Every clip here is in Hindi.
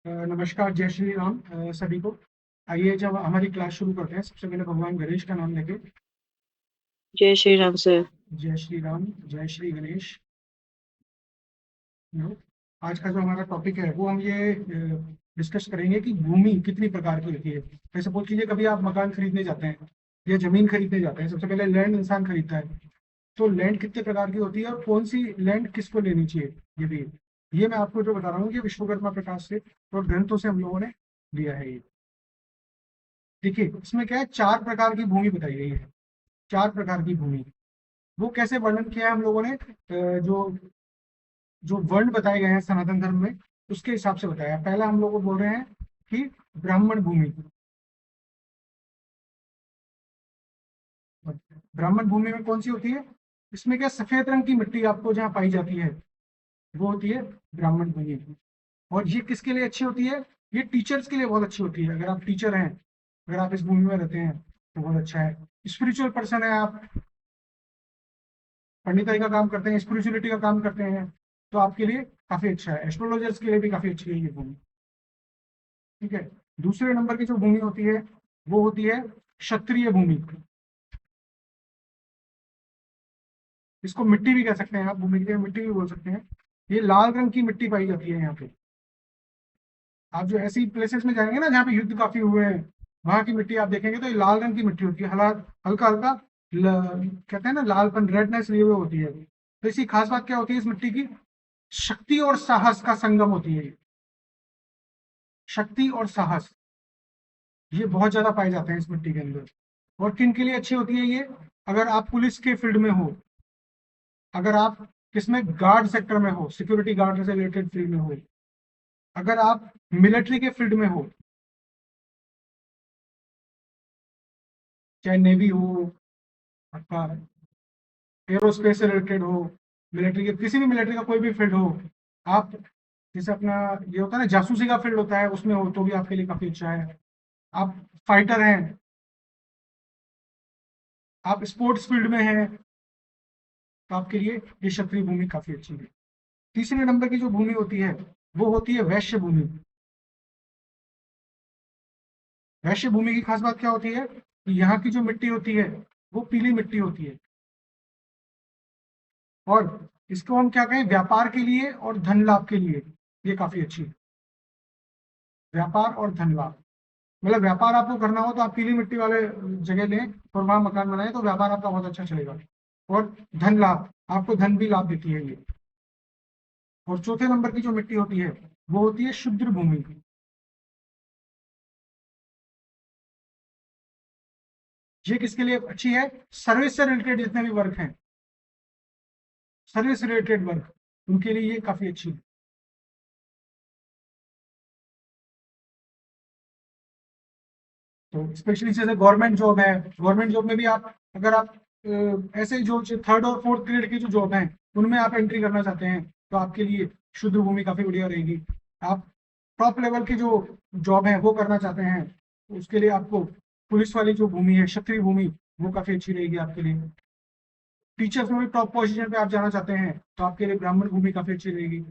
नमस्कार, जय श्री राम सभी को। आइए जब हमारी क्लास शुरू करते हैं, सबसे पहले भगवान गणेश का नाम लेके। जय श्री राम सर। जय श्री राम, जय श्री गणेश। नो, आज का जो हमारा टॉपिक है वो हम ये डिस्कस करेंगे कि भूमि कितनी प्रकार की होती है। जैसे सपोज कीजिए कभी आप मकान खरीदने जाते हैं या जमीन खरीदने जाते हैं, सबसे पहले लैंड इंसान खरीदता है। तो लैंड कितने प्रकार की होती है और कौन सी लैंड किसको लेनी चाहिए, ये मैं आपको जो बता रहा हूँ, ये विश्वकर्मा प्रकाश से और ग्रंथों से हम लोगों ने लिया है ये। देखिए इसमें क्या है, चार प्रकार की भूमि बताई गई है। चार प्रकार की भूमि, वो कैसे वर्णन किया है हम लोगों ने, जो जो वर्ण बताए गए हैं सनातन धर्म में, उसके हिसाब से बताया है। पहला हम लोग बोल रहे हैं कि ब्राह्मण भूमि। ब्राह्मण भूमि में कौन सी होती है, इसमें क्या सफेद रंग की मिट्टी आपको जहाँ पाई जाती है, वो होती है ब्राह्मण भूमि। और ये किसके लिए अच्छी होती है, ये टीचर्स के लिए बहुत अच्छी होती है। अगर आप टीचर हैं, अगर आप इस भूमि में रहते हैं तो बहुत अच्छा है। स्पिरिचुअल पर्सन है आप, पंडिताई का काम करते हैं, स्पिरिचुअलिटी का काम करते हैं, तो आपके लिए काफी अच्छा है। एस्ट्रोलॉजर्स के लिए भी काफी अच्छी है ये भूमि। ठीक है। दूसरे नंबर की जो भूमि होती है वो होती है क्षत्रिय भूमि। इसको मिट्टी भी कह सकते हैं आप, भूमि की मिट्टी भी बोल सकते हैं। ये लाल रंग की मिट्टी पाई जाती है यहाँ पे। आप जो ऐसी प्लेसेस में जाएंगे ना जहाँ पे युद्ध काफी हुए हैं, वहां की मिट्टी आप देखेंगे तो ये लाल रंग की मिट्टी होती है। हल्का हल्का कहते हैं ना लालपन, रेडनेस लिए हुए होती है। तो इसकी खास बात क्या होती है इस मिट्टी की, शक्ति और साहस का संगम होती है। शक्ति और साहस ये बहुत ज्यादा पाए जाते हैं इस मिट्टी के अंदर। और किन के लिए अच्छी होती है ये, अगर आप पुलिस के फील्ड में हो, अगर आप किसमें गार्ड सेक्टर में हो, सिक्योरिटी गार्ड से रिलेटेड फील्ड में हो, अगर आप मिलिट्री के फील्ड में हो, चाहे नेवी हो, आपका एरोस्पेस से रिलेटेड हो, मिलिट्री के किसी भी मिलिट्री का कोई भी फील्ड हो, आप जैसे अपना ये होता है ना जासूसी का फील्ड होता है, उसमें हो तो भी आपके लिए काफी अच्छा है। आप फाइटर हैं, आप स्पोर्ट्स फील्ड में हैं, तो आपके लिए ये क्षत्रिय भूमि काफी अच्छी है। तीसरे नंबर की जो भूमि होती है वो होती है वैश्य भूमि। वैश्य भूमि की खास बात क्या होती है कि यहाँ की जो मिट्टी होती है वो पीली मिट्टी होती है। और इसको हम क्या कहें, व्यापार के लिए और धन लाभ के लिए ये काफी अच्छी है। व्यापार और धन लाभ, मतलब व्यापार आपको करना हो तो आप पीली मिट्टी वाले जगह लें और वहां मकान बनाए तो व्यापार आपका बहुत अच्छा चलेगा। और धन लाभ, आपको धन भी लाभ देती है ये। और चौथे नंबर की जो मिट्टी होती है वो होती है शुद्र भूमि। ये किसके लिए अच्छी है, सर्विस से रिलेटेड जितने भी वर्क हैं, सर्विस रिलेटेड वर्क, उनके लिए ये काफी अच्छी है। तो स्पेशली जैसे गवर्नमेंट जॉब है, गवर्नमेंट जॉब में भी आप अगर आप ऐसे जो थर्ड और फोर्थ ग्रेड की जो जॉब है उनमें आप एंट्री करना चाहते हैं तो आपके लिए शुद्ध भूमि काफी बढ़िया रहेगी। आप टॉप लेवल की जो जॉब है वो करना चाहते हैं तो उसके लिए आपको पुलिस वाली जो भूमि है, क्षत्रिय भूमि, वो काफी अच्छी रहेगी आपके लिए। टीचर्स में भी टॉप पोजीशन पे आप जाना चाहते हैं तो आपके लिए ब्राह्मण भूमि काफी अच्छी रहेगी।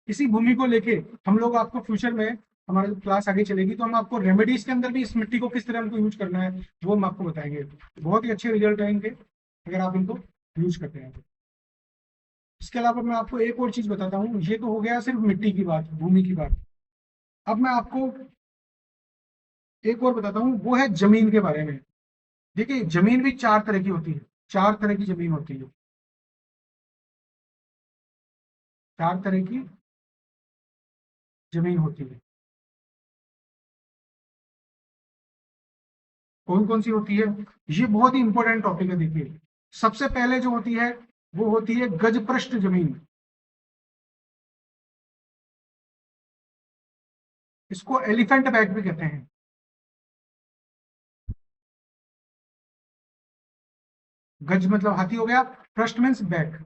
इसी भूमि को लेके हम लोग आपको फ्यूचर में, हमारी क्लास आगे चलेगी तो हम आपको रेमेडीज के अंदर भी इस मिट्टी को किस तरह हमको यूज करना है वो हम आपको बताएंगे। बहुत ही अच्छे रिजल्ट आएंगे अगर आप इनको यूज करते हैं। इसके अलावा मैं आपको एक और चीज बताता हूँ, ये तो हो गया सिर्फ मिट्टी की बात, भूमि की बात। अब मैं आपको एक और बताता हूँ, वो है जमीन के बारे में। देखिए जमीन भी चार तरह की होती है, चार तरह की जमीन होती है, चार तरह की जमीन होती है। कौन कौन सी होती है, ये बहुत ही इंपॉर्टेंट टॉपिक है। देखिए सबसे पहले जो होती है वो होती है गजपृष्ठ जमीन। इसको एलिफेंट बैक भी कहते हैं। गज मतलब हाथी हो गया, पृष्ठ मीन्स बैक।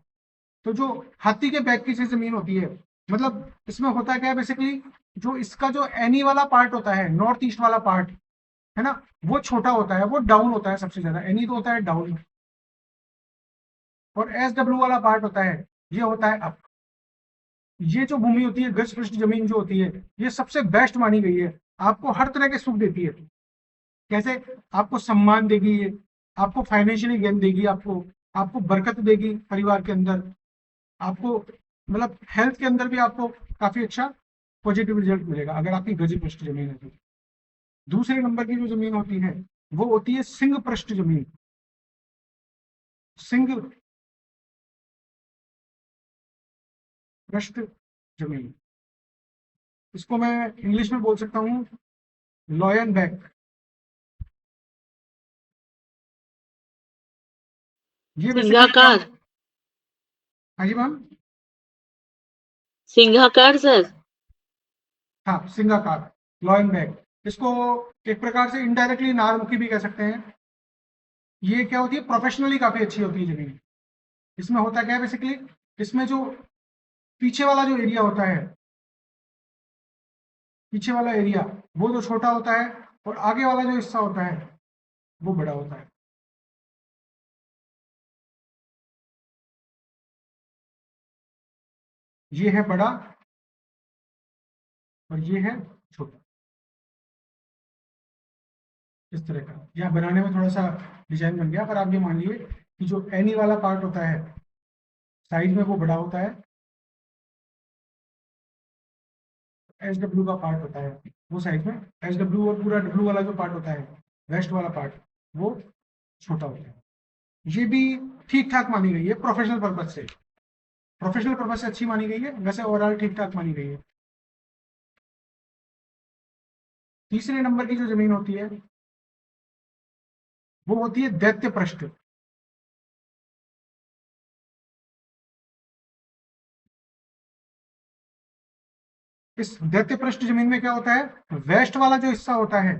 तो जो हाथी के बैक की सी जमीन होती है, मतलब इसमें होता क्या है बेसिकली, जो इसका जो एनी वाला पार्ट होता है, नॉर्थ ईस्ट वाला पार्ट है ना, वो छोटा होता है, वो डाउन होता है सबसे ज्यादा। एनी तो होता है डाउन, और एस डब्ल्यू वाला पार्ट होता है, ये होता है अप। ये जो भूमि होती है, गज पृष्ठ जमीन जो होती है, ये सबसे बेस्ट मानी गई है। आपको हर तरह के सुख देती है। कैसे? आपको सम्मान देगी ये, आपको फाइनेंशियली गेन देगी, आपको आपको बरकत देगी परिवार के अंदर, आपको मतलब हेल्थ के अंदर भी आपको काफी अच्छा पॉजिटिव रिजल्ट मिलेगा अगर आपकी गज पृष्ठ जमीन है तो। दूसरे नंबर की जो जमीन होती है वो होती है सिंह पृष्ठ जमीन। सिंह पृष्ठ जमीन, इसको मैं इंग्लिश में बोल सकता हूँ लॉयन बैक। ये बेसिकली क्या? सिंहाकार। हाँ जी मैम। सिंहाकार सर। हाँ, सिंगाकार, लॉयन बैक। इसको एक प्रकार से इनडायरेक्टली नारमुखी भी कह सकते हैं। ये क्या होती है, प्रोफेशनली काफी अच्छी होती है जमीन। इसमें होता क्या है बेसिकली, इसमें जो पीछे वाला जो एरिया होता है, पीछे वाला एरिया वो जो छोटा होता है, और आगे वाला जो हिस्सा होता है वो बड़ा होता है। ये है बड़ा और ये है छोटा। इस तरह का यहाँ बनाने में थोड़ा सा डिजाइन बन गया, पर आप ये मान लीजिए कि जो एनी वाला पार्ट होता है साइज में वो बड़ा होता है, एच डब्ल्यू का पार्ट होता है वो साइज में, एच डब्ल्यू और पूरा डब्ल्यू वाला जो पार्ट होता है, वेस्ट वाला पार्ट, वो छोटा होता है। ये भी ठीक ठाक मानी गई है प्रोफेशनल पर्पज से, प्रोफेशनल पर्पज से अच्छी मानी गई है, वैसे ओवरऑल ठीक ठाक मानी गई है। तीसरे नंबर की जो जमीन होती है वो होती है दैत्य पृष्ठ। इस दैत्य पृष्ठ जमीन में क्या होता है, वेस्ट वाला जो हिस्सा होता है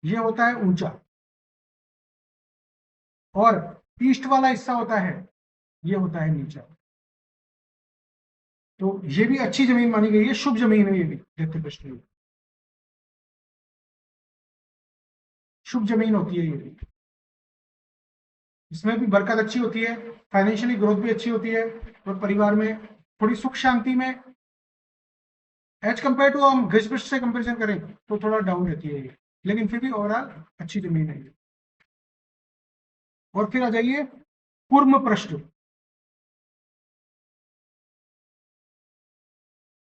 ये होता है ऊंचा, और ईस्ट वाला हिस्सा होता है ये होता है नीचा। तो ये भी अच्छी जमीन मानी गई है, शुभ जमीन है ये भी, दैत्य पृष्ठ में शुभ जमीन होती है ये भी। इसमें भी बरकत अच्छी होती है, फाइनेंशियली ग्रोथ भी अच्छी होती है, और परिवार में थोड़ी सुख शांति में एज कंपेयर टू हम गज पृष्ठ से कंपेरिजन करें तो थोड़ा डाउन रहती है ये, लेकिन फिर भी ओवरऑल अच्छी जमीन है ये। और फिर आ जाइए कूर्म पृष्ठ।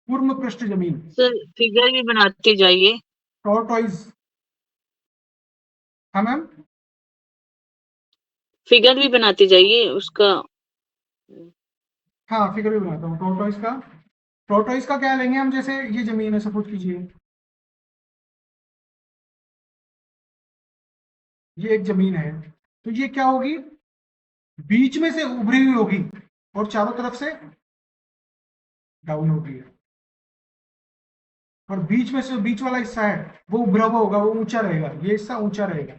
कूर्म पृष्ठ जमीन, सर फिगर भी बनाते जाइए। टॉर्टोइज। हाँ मैम। फिगर भी बनाते जाइए उसका। हाँ, फिगर भी बनाता हूँ टॉर्टोइज का। टॉर्टोइज का क्या लेंगे हम, जैसे ये जमीन है सपोज कीजिए, ये एक जमीन है, तो ये क्या होगी, बीच में से उभरी हुई होगी और चारों तरफ से डाउन होगी, और बीच में से बीच वाला हिस्सा है वो उभरा हुआ होगा, वो ऊंचा रहेगा, ये हिस्सा ऊंचा रहेगा।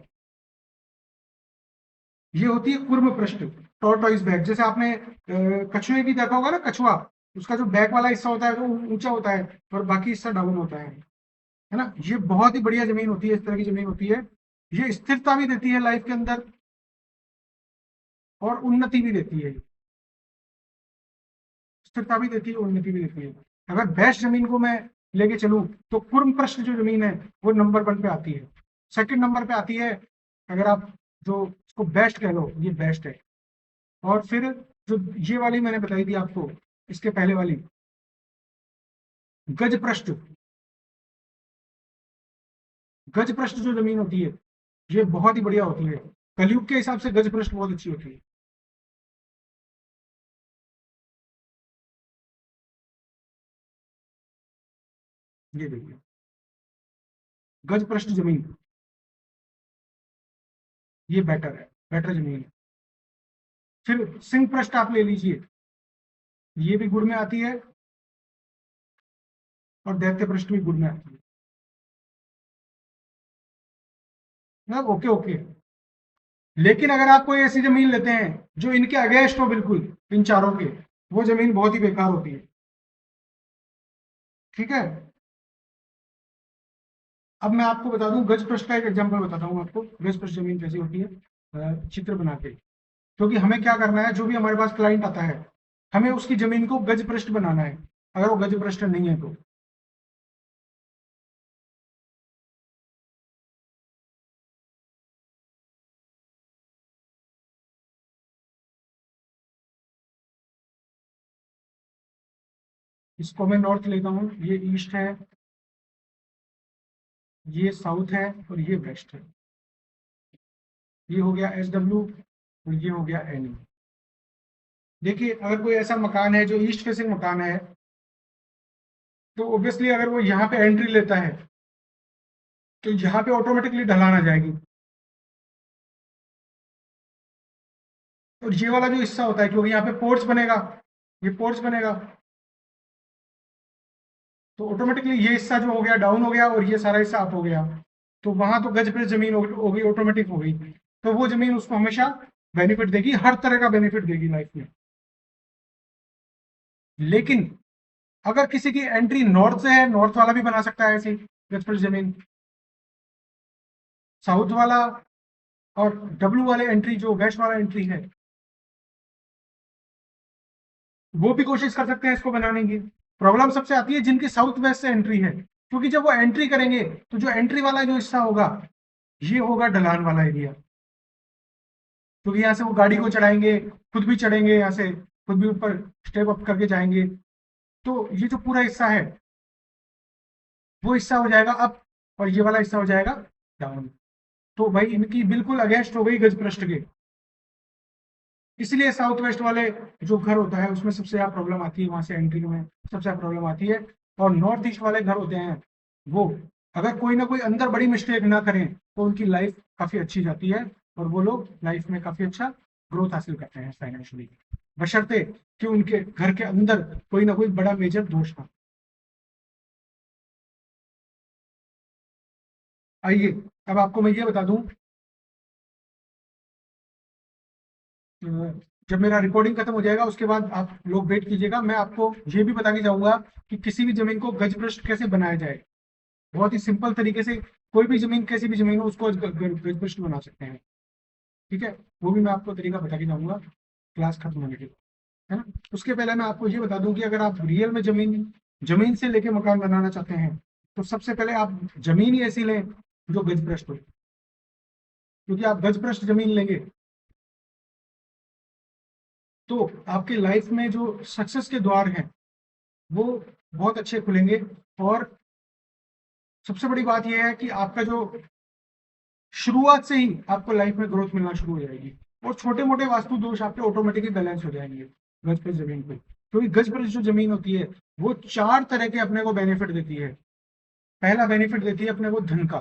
ये होती है कूर्म पृष्ठ, टॉर्टोइज बैक। जैसे आपने कछुए भी देखा होगा ना, कछुआ, उसका जो बैक वाला हिस्सा होता है वो ऊंचा होता है और बाकी हिस्सा डाउन होता है ना। ये बहुत ही बढ़िया जमीन होती है, इस तरह की जमीन होती है। ये स्थिरता भी देती है लाइफ के अंदर और उन्नति भी देती है, स्थिरता भी देती है, उन्नति भी देती है। अगर बेस्ट जमीन को मैं लेके चलूं तो कुर्म प्रश्न जो जमीन है वो नंबर 1 पे आती है। सेकंड नंबर पे आती है, अगर आप जो इसको बेस्ट कह लो, ये बेस्ट है। और फिर जो ये वाली मैंने बताई थी आपको, इसके पहले वाली गज पृष्ठ, गज पृष्ठ जो जमीन होती है ये बहुत ही बढ़िया होती है। कलयुग के हिसाब से गज पृष्ठ बहुत अच्छी होती है। ये देखिए गज पृष्ठ जमीन, ये बेटर है, बेटर जमीन है। फिर सिंह पृष्ठ आप ले लीजिए, ये भी गुड़ में आती है और दैत्य पृष्ठ भी गुड़ में आती है। मतलब ओके ओके। लेकिन अगर आप कोई ऐसी जमीन लेते हैं जो इनके अगेंस्ट हो बिल्कुल, इन चारों के, वो जमीन बहुत ही बेकार होती है। ठीक है। अब मैं आपको बता दूं, गज पृष्ठ का एक एग्जांपल बताता हूं आपको, गज पृष्ठ जमीन कैसी होती है, चित्र बना के। क्योंकि हमें क्या करना है, जो भी हमारे पास क्लाइंट आता है हमें उसकी जमीन को गज पृष्ठ बनाना है। अगर वो गज भ्रष्ट नहीं है तो। इसको मैं नॉर्थ लेता हूँ, ये ईस्ट है, ये साउथ है और ये वेस्ट है। ये हो गया SW और ये हो गया NE। देखिए अगर कोई ऐसा मकान है जो ईस्ट फेसिंग मकान है, तो ऑब्वियसली अगर वो यहाँ पे एंट्री लेता है तो यहाँ पे ऑटोमेटिकली ढलान आ जाएगी। और ये वाला जो हिस्सा होता है, क्योंकि यहाँ पे पोर्च बनेगा, ये पोर्च बनेगा, तो ऑटोमेटिकली ये हिस्सा जो हो गया डाउन हो गया और ये सारा हिस्सा अप हो गया। तो वहां तो गज पे जमीन हो गई, ऑटोमेटिक हो गई। तो वो जमीन उसको हमेशा बेनिफिट देगी, हर तरह का बेनिफिट देगी लाइफ में। लेकिन अगर किसी की एंट्री नॉर्थ से है, नॉर्थ वाला भी बना सकता है ऐसी गज पे जमीन। साउथ वाला और W वाले एंट्री, जो वेस्ट वाला एंट्री है, वो भी कोशिश कर सकते हैं इसको बनाने की। प्रॉब्लम सबसे आती है जिनकी साउथ वेस्ट से एंट्री है, क्योंकि जब वो एंट्री करेंगे तो जो एंट्री वाला जो हिस्सा होगा, ये होगा ढलान वाला एरिया। क्योंकि यहाँ से वो गाड़ी को चढ़ाएंगे, खुद भी चढ़ेंगे, यहाँ से खुद भी ऊपर स्टेप अप करके जाएंगे। तो ये जो पूरा हिस्सा है, वो हिस्सा हो जाएगा अप और ये वाला हिस्सा हो जाएगा डाउन। तो भाई इनकी बिल्कुल अगेंस्ट हो गई गज पृष्ठ के। इसलिए साउथ वेस्ट वाले जो घर होता है उसमें सबसे ज्यादा प्रॉब्लम आती है, वहां से एंट्री में सबसे ज्यादा प्रॉब्लम आती है। और नॉर्थ ईस्ट वाले घर होते हैं, वो अगर कोई ना कोई अंदर बड़ी मिस्टेक ना करें तो उनकी लाइफ काफी अच्छी जाती है और वो लोग लाइफ में काफी अच्छा ग्रोथ हासिल करते हैं फाइनेंशियली, बशर्ते कि उनके घर के अंदर कोई ना कोई बड़ा मेजर दोष ना। आइए अब आपको मैं ये बता दूं, जब मेरा रिकॉर्डिंग खत्म हो जाएगा उसके बाद आप लोग वेट कीजिएगा, मैं आपको ये भी बता के जाऊंगा कि किसी भी जमीन को गज भ्रष्ट कैसे बनाया जाए। बहुत ही सिंपल तरीके से कोई भी जमीन, कैसी भी जमीन हो, उसको गज भ्रष्ट बना सकते हैं। ठीक है, वो भी मैं आपको तरीका बता के जाऊंगा क्लास खत्म होने के बाद, है ना। उसके पहले मैं आपको ये बता दूं कि अगर आप रियल में जमीन जमीन से लेके मकान बनाना चाहते हैं तो सबसे पहले आप जमीन ही ऐसी लें जो गज भ्रष्ट हो। क्योंकि आप गज भ्रष्ट जमीन लेंगे तो आपके लाइफ में जो सक्सेस के द्वार हैं वो बहुत अच्छे खुलेंगे। और सबसे बड़ी बात यह है कि आपका जो शुरुआत से ही आपको लाइफ में ग्रोथ मिलना शुरू हो जाएगी और छोटे मोटे वास्तु दोष आपके ऑटोमेटिकली बैलेंस हो जाएंगे गज पर जमीन पे। क्योंकि गज पर जो जमीन होती है वो 4 तरह के अपने को बेनिफिट देती है। पहला बेनिफिट देती है अपने को धन का,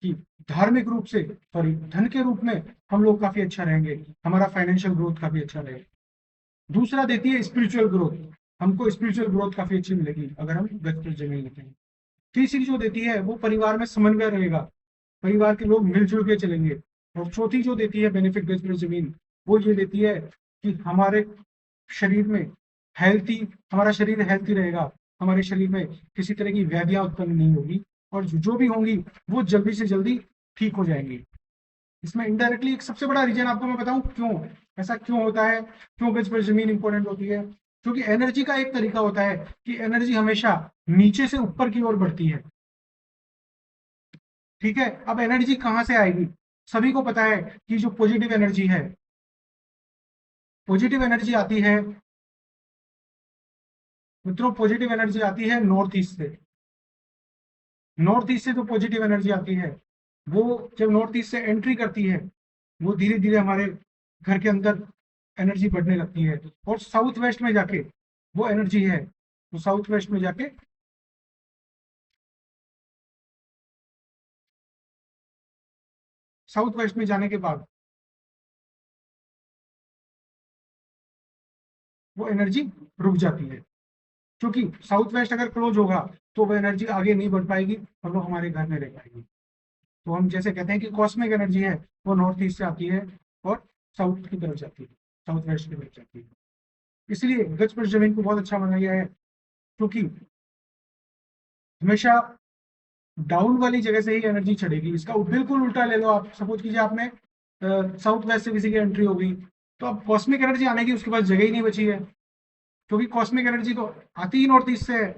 कि धार्मिक रूप से, सॉरी, धन के रूप में हम लोग काफी अच्छा रहेंगे, हमारा फाइनेंशियल ग्रोथ काफी अच्छा रहेगा। दूसरा देती है स्पिरिचुअल ग्रोथ, हमको स्पिरिचुअल ग्रोथ काफी अच्छी मिलेगी अगर हम गज पर जमीन लेते हैं। तीसरी जो देती है वो परिवार में समन्वय रहेगा, परिवार के लोग मिलजुल के चलेंगे। और चौथी जो देती है बेनिफिट गज पर जमीन, वो ये देती है कि हमारे शरीर में हेल्थी, हमारा शरीर हेल्थी रहेगा, हमारे शरीर में किसी तरह की व्याधियां उत्पन्न नहीं होगी और जो भी होंगी वो जल्दी से जल्दी ठीक हो जाएंगी। इसमें इनडायरेक्टली एक सबसे बड़ा रीजन आपको मैं बताऊं क्यों ऐसा क्यों होता है, क्यों गज पर जमीन इंपॉर्टेंट होती है। क्योंकि एनर्जी का एक तरीका होता है कि एनर्जी हमेशा नीचे से ऊपर की ओर बढ़ती है। ठीक है, अब एनर्जी कहां से आएगी? सभी को पता है कि जो पॉजिटिव एनर्जी है, पॉजिटिव एनर्जी आती है मित्रों, पॉजिटिव एनर्जी आती है नॉर्थ ईस्ट से। नॉर्थ ईस्ट से जो पॉजिटिव एनर्जी आती है वो जब नॉर्थ ईस्ट से एंट्री करती है वो धीरे धीरे हमारे घर के अंदर एनर्जी बढ़ने लगती है और साउथ वेस्ट में जाके वो एनर्जी है, तो साउथ वेस्ट में जाके साउथ वेस्ट में जाने के बाद वो एनर्जी रुक जाती है। क्योंकि साउथ वेस्ट अगर क्लोज होगा तो वो एनर्जी आगे नहीं बढ़ पाएगी और वो हमारे घर में रह पाएगी। तो हम जैसे कहते हैं कि कॉस्मिक एनर्जी है वो नॉर्थ ईस्ट से आती है और साउथ की तरफ जाती है, साउथ वेस्ट की तरफ जाती है। इसलिए गज पर जमीन को बहुत अच्छा बनाया गया है, क्योंकि हमेशा डाउन वाली जगह से ही एनर्जी चढ़ेगी। इसका बिल्कुल उल्टा ले लो, आप सपोज कीजिए आपने साउथ वेस्ट से किसी की एंट्री हो गई तो अब कॉस्मिक एनर्जी आने की उसके पास जगह ही नहीं बची है। क्योंकि कॉस्मिक एनर्जी तो आती ही नॉर्थ ईस्ट से है।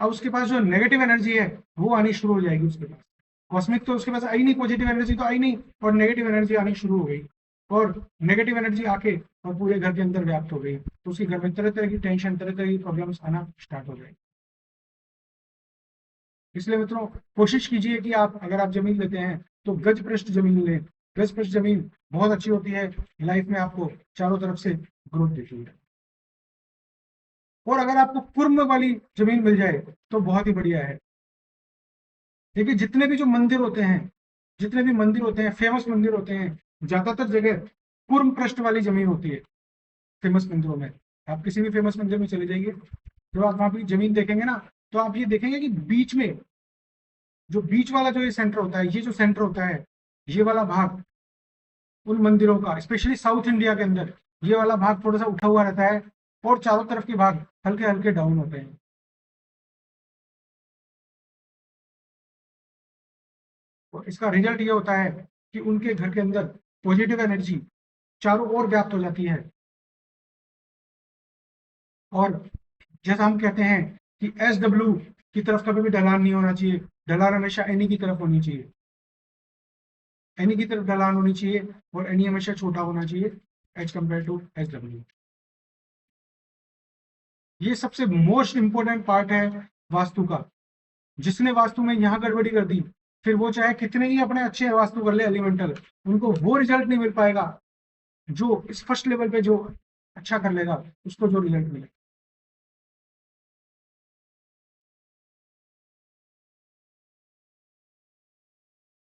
अब उसके पास जो नेगेटिव एनर्जी है वो आनी शुरू हो जाएगी उसके पास। कॉस्मिक तो उसके पास आई नहीं, पॉजिटिव एनर्जी तो आई नहीं, और नेगेटिव एनर्जी आनी शुरू हो गई, और नेगेटिव एनर्जी आके और पूरे घर के अंदर व्याप्त हो गई, तो उसके घर में तरह तरह की टेंशन, तरह तरह की प्रॉब्लम्स आना स्टार्ट हो जाएगी। इसलिए मित्रों कोशिश कीजिए कि आप अगर आप जमीन लेते हैं तो गज पृष्ठ जमीन लें। गज पृष्ठ जमीन बहुत अच्छी होती है, लाइफ में आपको चारों तरफ से ग्रोथ देती है। और अगर आपको कुर्म वाली जमीन मिल जाए तो बहुत ही बढ़िया है। देखिए जितने भी जो मंदिर होते हैं, जितने भी मंदिर होते हैं, फेमस मंदिर होते हैं, ज्यादातर जगह कुर्म पृष्ठ वाली जमीन होती है फेमस मंदिरों में। आप किसी भी फेमस मंदिर में चले जाइए, जब आप वहां की जमीन देखेंगे ना, तो आप ये देखेंगे कि बीच में जो बीच वाला जो ये सेंटर होता है, ये जो सेंटर होता है, ये वाला भाग उन मंदिरों का, स्पेशली साउथ इंडिया के अंदर ये वाला भाग थोड़ा सा उठा हुआ रहता है, और चारों तरफ के भाग हल्के हल्के डाउन होते हैं। और इसका रिजल्ट ये होता है कि उनके घर के अंदर पॉजिटिव एनर्जी चारों ओर व्याप्त हो जाती है। और जैसा हम कहते हैं कि SW की तरफ कभी भी ढलान नहीं होना चाहिए, ढलान हमेशा एनी की तरफ होनी चाहिए, एनी की तरफ ढलान होनी चाहिए, और एनी हमेशा छोटा होना चाहिए एज कंपेयर टू SW। ये सबसे मोस्ट इंपॉर्टेंट पार्ट है वास्तु का। जिसने वास्तु में यहाँ गड़बड़ी कर दी, फिर वो चाहे कितने ही अपने अच्छे वास्तु कर ले एलिमेंटल, उनको वो रिजल्ट नहीं मिल पाएगा जो इस फर्स्ट लेवल पे जो अच्छा कर लेगा उसको जो रिजल्ट मिले।